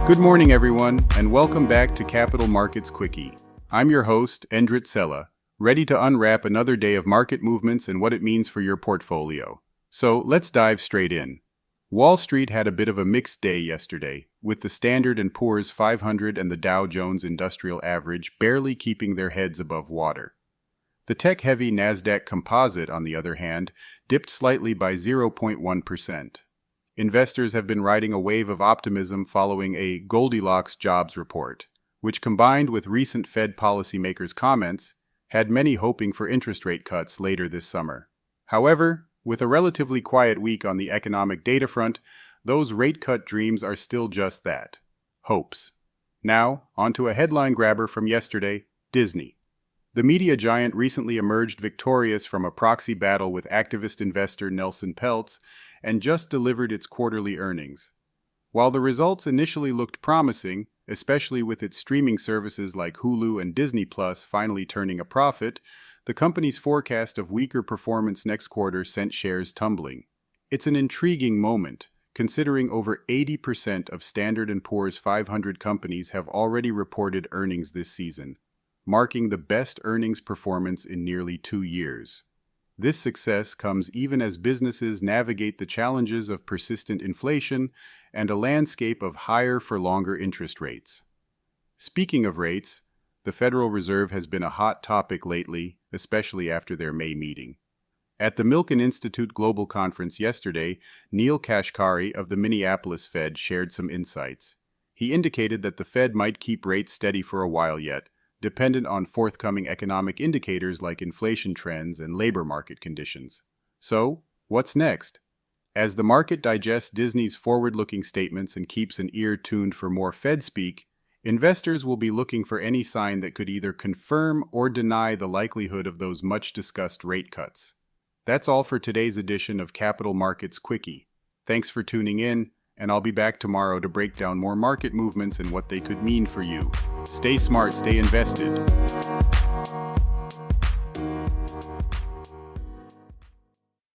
Good morning, everyone, and welcome back to Capital Markets Quickie. I'm your host, Endrit Sella, ready to unwrap another day of market movements and what it means for your portfolio. So let's dive straight in. Wall Street had a bit of a mixed day yesterday, with the Standard & Poor's 500 and the Dow Jones Industrial Average barely keeping their heads above water. The tech-heavy Nasdaq Composite, on the other hand, dipped slightly by 0.1%. Investors have been riding a wave of optimism following a Goldilocks jobs report, which combined with recent Fed policymakers' comments, had many hoping for interest rate cuts later this summer. However, with a relatively quiet week on the economic data front, those rate cut dreams are still just that, hopes. Now, onto a headline grabber from yesterday, Disney. The media giant recently emerged victorious from a proxy battle with activist investor Nelson Peltz and just delivered its quarterly earnings. While the results initially looked promising, especially with its streaming services like Hulu and Disney Plus finally turning a profit, the company's forecast of weaker performance next quarter sent shares tumbling. It's an intriguing moment, considering over 80% of Standard & Poor's 500 companies have already reported earnings this season, marking the best earnings performance in nearly 2 years. This success comes even as businesses navigate the challenges of persistent inflation and a landscape of higher-for-longer interest rates. Speaking of rates, the Federal Reserve has been a hot topic lately, especially after their May meeting. At the Milken Institute Global Conference yesterday, Neil Kashkari of the Minneapolis Fed shared some insights. He indicated that the Fed might keep rates steady for a while yet, dependent on forthcoming economic indicators like inflation trends and labor market conditions. So, what's next? As the market digests Disney's forward-looking statements and keeps an ear tuned for more Fed speak, investors will be looking for any sign that could either confirm or deny the likelihood of those much-discussed rate cuts. That's all for today's edition of Capital Markets Quickie. Thanks for tuning in, and I'll be back tomorrow to break down more market movements and what they could mean for you. Stay smart, stay invested.